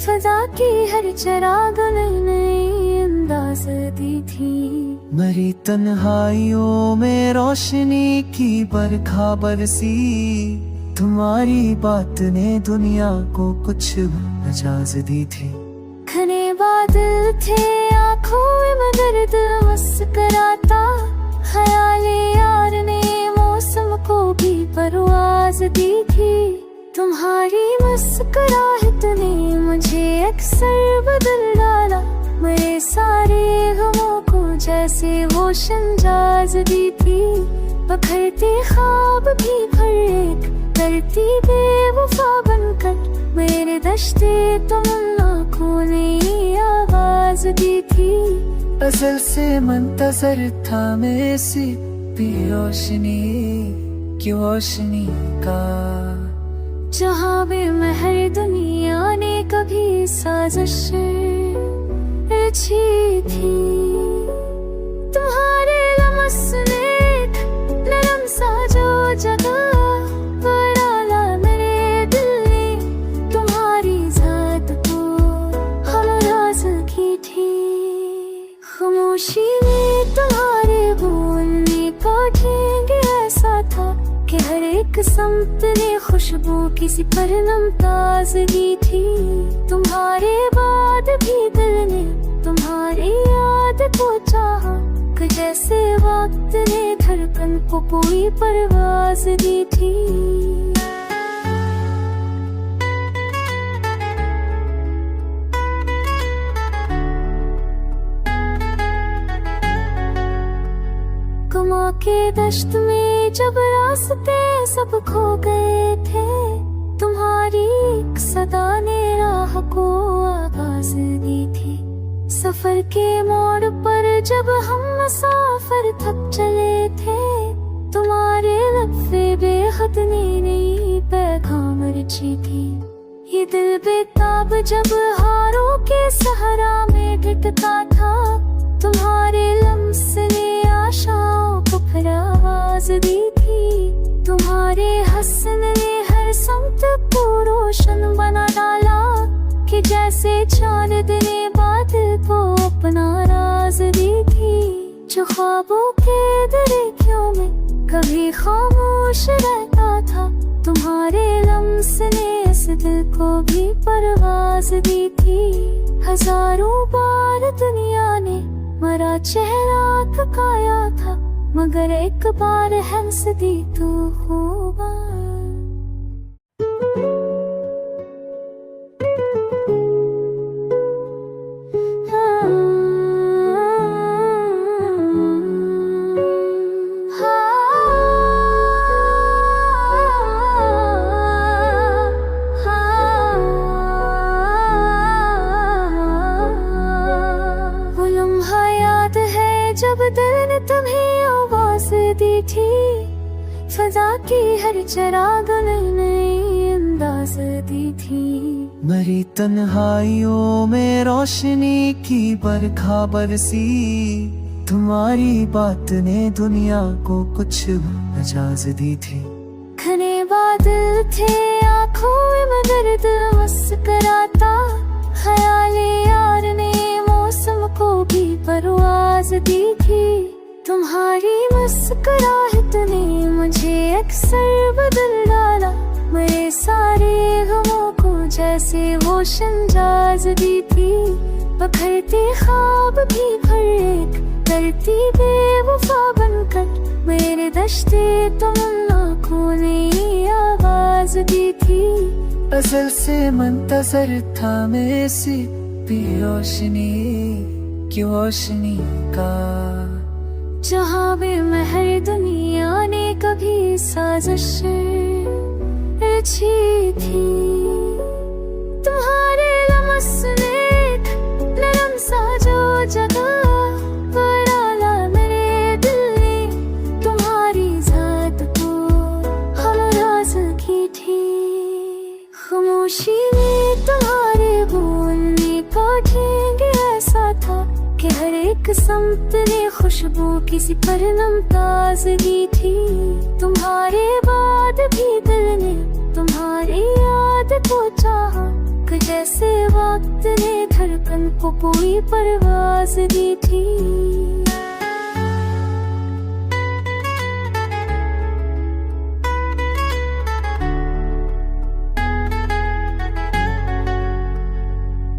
फजा की हर चिराग में नई अंदाज दी थी। मरी तन्हाइयों में रोशनी की बरखा बरसी, तुम्हारी बात ने दुनिया को कुछ इजाज दी थी। घने बादल थे आँखों में दर्द मुस्कुराता, ख्याले यार ने मौसम को भी परवाज दी थी। तुम्हारी मुस्कुराहट ने मुझे अक्सर बदल डाला, मेरे सारे गमों को जैसे वो शंजाज दी थी। बखरते ख्वाब भी भर एक करती बेवफा बनकर, मेरे दश्ते तमन्ना ने आवाज दी थी। असल से मुंतजर था मैं सी भी रोशनी की रोशनी का, जहाँ बेमहर दुनिया ने कभी साजिश रची थी। तुम्हारे लम्स ने एक नरम सा जो जगह बनाला मेरे दिल ने, तुम्हारी जात को हमराज की थी। खामोशी में तुम्हारे बोलने का ढंग ऐसा था कि हर एक समत ने खुशबू किसी पर नमताजगी थी। तुम्हारे बाद भी दिल ने तुम्हारी याद को चाहा, कि जैसे वक्त ने धड़कन को कोई परवाज दी थी। गुमा के दश्त में जब रास्ते सब खो गए थे, तुम्हारी एक सदा ने राह को आवाज दी थी। सफर के मोड़ पर जब हम मुसाफिर थक चले थे, तुम्हारे लफ्ज़े बेहद ने नई पैगाम रची थी। ये दिल बेताब जब हारों के सहारा में ढटका था, तुम्हारे लम्स ने आशाओं को फिर आवाज दी थी। तुम्हारे हसन ने हर समत को रोशन बना डाला, कि जैसे चांद ने बादल को अपना राज दी थी। जो ख्वाबों के दरियाओं में कभी खामोश रहता था, तुम्हारे लम्स ने इस दिल को भी परवाज दी थी। हजारों बार दुनिया ने मरा चेहरा थकाया था, मगर एक बार हंस दी तू खूबा। जब दिल ने तुम्हें आवाज दी थी, फजा की हर चिराग में नई अंदाज दी थी। मरी तन्हाइयों में रोशनी की बरखा बरसी, तुम्हारी बात ने दुनिया को कुछ इजाज दी थी। घने बादल थे आँखों में दर्द मुस्कुराता, ख्याले यार ने मौसम को भी परवाज दी थी। तुम्हारी मुस्कुराहट ने मुझे अक्सर बदल डाला, मेरे सारे गमों को जैसे वो शंजाज दी थी। बखरते ख्वाब भी भर एक करती बेवफा बनकर, मेरे दश्ते तमन्ना ने आवाज दी थी। असल से मुंतजर था मैं सी भी रोशनी की रोशनी का, जहाँ बेमहर दुनिया ने कभी साजिश रची थी। तुम्हारे लम्स ने एक नरम सा जो जगह बनाला मेरे दिल ने, तुम्हारी जात को हमराज की थी। खामोशी में तुम्हारे बोलने का ढंग ऐसा था कि हर एक समत ने खुशबू किसी पर नमताजगी थी। तुम्हारे बाद भी दिल ने तुम्हारी याद को चाहा, जैसे वक्त ने धड़कन को पूरी परवाज दी थी।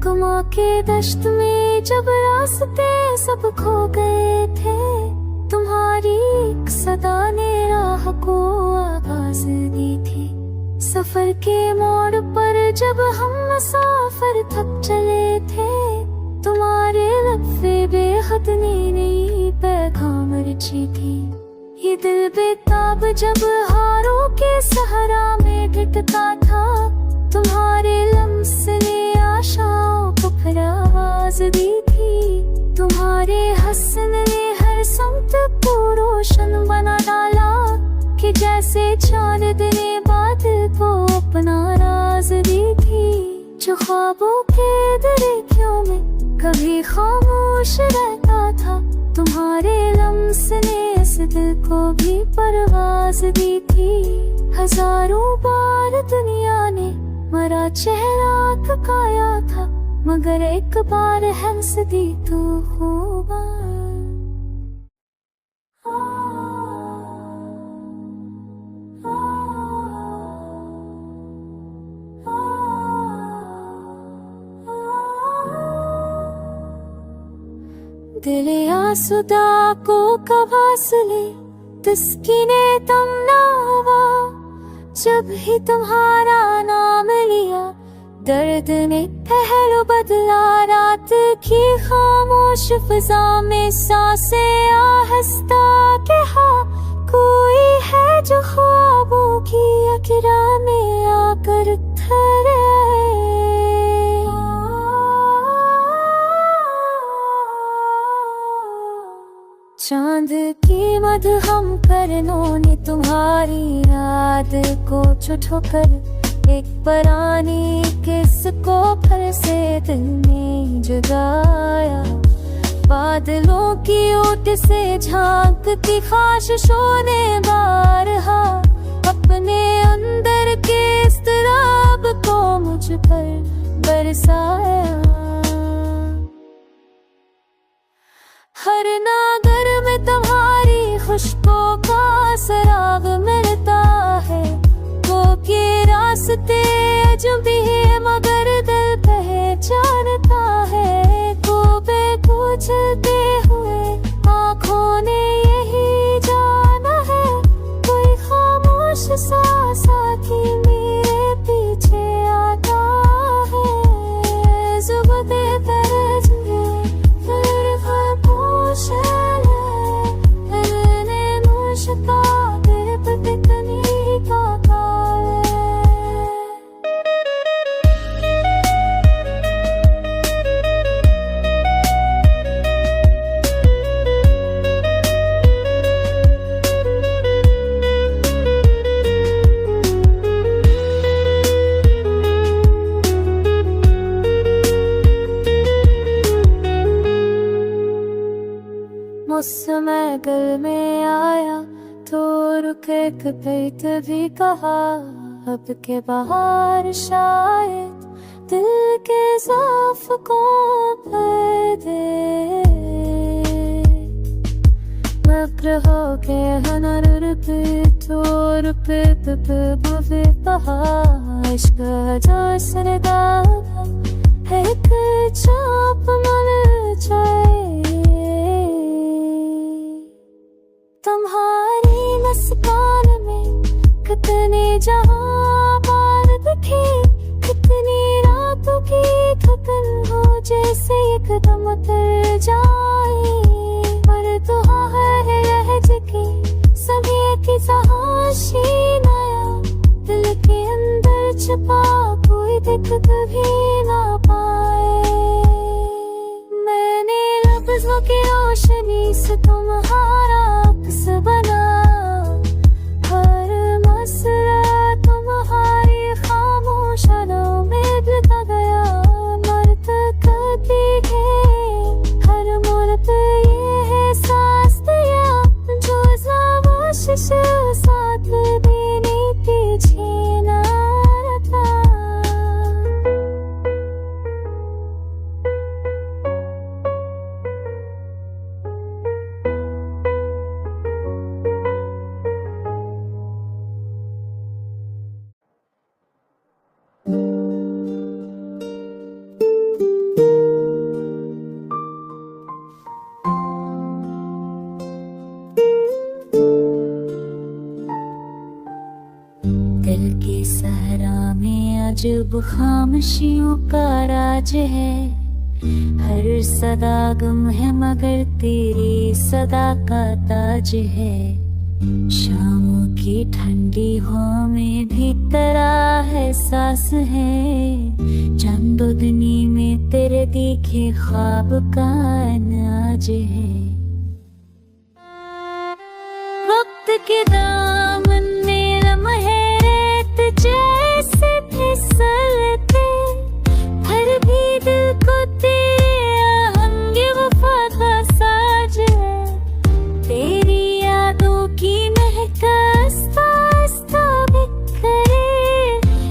गुमा के दश्त में जब रास्ते सब खो गए थे, तुम्हारी एक सदा ने राह को आवाज दी थी। सफर के मोड़ पर जब हम मुसाफिर थक चले थे, तुम्हारे लफ्ज़े बेहद नई पैगाम रची थी। ये दिल बेताब जब हारों के सहारा में ढिठता था, तुम्हारे लम्स ने आशाओं को फिर आवाज दी थी। तुम्हारे हसन ने हर समत को रोशन बना डाला, कि जैसे चांद ने बादल को अपना राज दी थी। जो ख्वाबों के दरियाओं में कभी खामोश रहता था, तुम्हारे लम्स ने इस दिल को भी परवाज दी थी। हजारों बार दुनिया ने मरा चेहरा थकाया था, मगर एक बार हंस दी तू खूबा। दिल आसुदा को कबासले तस्कीने तमना हुआ, जब ही तुम्हारा नाम लिया दर्द ने पहलू बदला। रात की खामोश फिजा में सांसें आहिस्ता कहा, कोई है जो ख्वाबों की अकिरा में आकर ठहरे। चांद की मधुहम करनों ने तुम्हारी याद को ठोकर एक पुरानी किस को फिर से दिल में जगाया। बादलों की ओट से झांकती ख्वाहिशों ने बारहा अपने अंदर के इज़्तिराब को मुझ पर बरसाया। हर नागर में तुम्हारी खुशबू का सराग मिलता है, वो के रास्ते अजनबी है मगर दिल पहचानता है। को पूछते हुए आँखों ने यही जाना है, कोई खामोश सा साथी मेरे पीछे आता है। जुबान तरज मौसम गल में आया तो रुके कभी तभी कहा, अब के बाहर शायद दिल के ज़ाफ को भर दे। मक्र हो के हनर रुपे बुफे कहा, इश्क जो सरदा एक चाप मन चाहिए। तुम्हारी मुस्कान में कितने जहां पार दिखे, कितनी रातों की थकन हो जैसे एकदम उतर जाए। पर दुआ है रहज की सभी की सहाशी नया, दिल के अंदर छुपा कोई दिक्कत भी ना पाए। मैंने लफ्ज़ों की रोशनी से तुम्हारा अक्स बना, हर मसला तुम्हारी खामोश अदाओं में बिता गया। मरतकती है हर मुल्क ये है सांस दिया, जो ज़ावशिश साथ देने पीछे ना था। ताजुब खामोशियों का राज है। हर सदा गम है मगर तेरी सदा का ताज है। शामों की ठंडी हवा में भी तेरा एहसास है। चांदोदनी में तेरे दिखे ख्वाब का नाज है। वक्त के दामन में लम्हे रेत जैसे फिसलते, हर भी दिल को तेरे आहंगे वफा का साज है। तेरी यादों की महक आस्ता आस्ता बिखरे,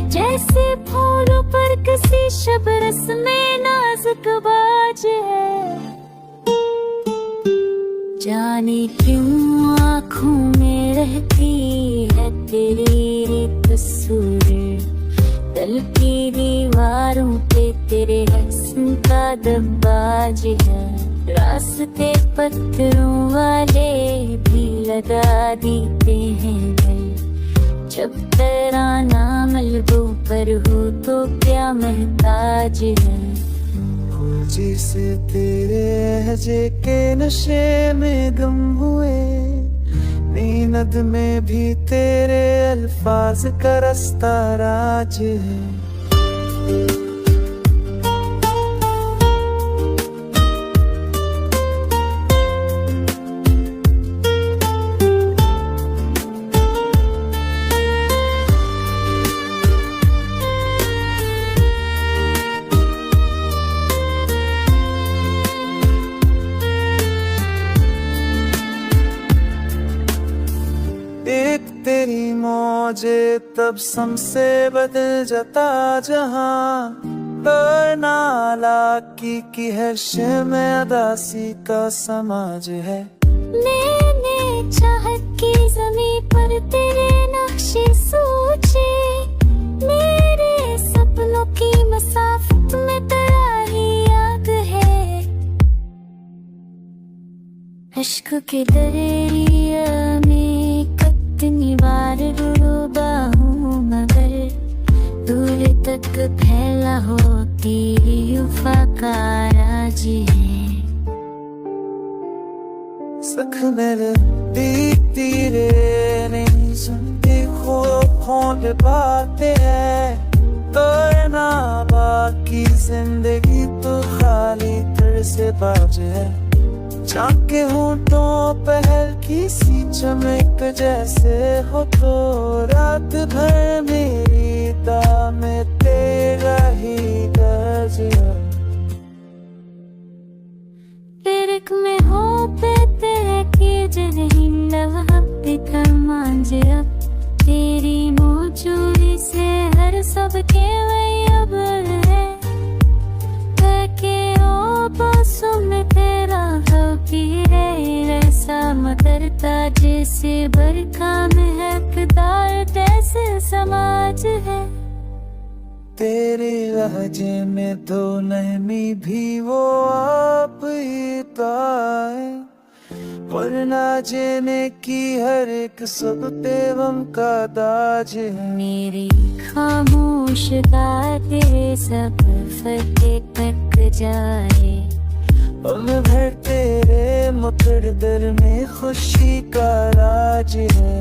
जैसे फूलों पर किसी शबरस में नाजुक बाज है। जाने क्यों आँखों में रहती है तेरी तस्वीर, दिल की दीवारों पे तेरे हस्न का दबदबा है। रास्ते पत्थरों वाले भी लगा देते हैं दिल, जब तेरा नाम लबों पर हो तो क्या महताज है। जिसे तेरे लहजे के नशे में गम हुए, नींद में भी तेरे अल्फाज का रास्ता राज है। तेरी मौजे तब समसे बदल जाता जहां, नाला की हर्ष में अदासी का समाज है। मैंने चाहत की ज़मीं पर तेरे नक्शे सोचे, मेरे सपनों की मसाफत में तेरा ही याद है। इश्क के दरिया में कितनी बार डूबा हूँ, मगर दूर तक फैला हो तेरी वफा का राज है। सख मेरे तीरे नहीं सुनती खोल पाते हैं, तो ना बाकी जिंदगी तो खाली तर से बाज है। चाके होठों पहल की सी चमक जैसे हो, तो रात भर मेरी दाम में तेरा ही दर्ज है। तिरक में हो पे तेरे की जरही लवहब कर मांझ, अब तेरी मौजूदी से हर सबके वैबर है। के ओ बासों में तेरा ऐसा मदरता जैसे बरखा में हकदार जैसे समाज है। तेरे लहजे में तो नरमी भी वो आप ही ताए, पर ना जेने की हर एक सब तेवम का दाज है। मेरी खामोश तेरे सब फतेह तक जाए, पल भर तेरे मुकद्दर में खुशी का राज है।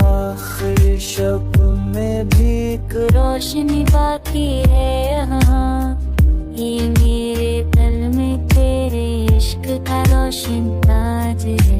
आखिर शब में भी एक रोशनी बाकी है यहाँ, ये मेरे दिल में तेरे इश्क का रोशन ताज है।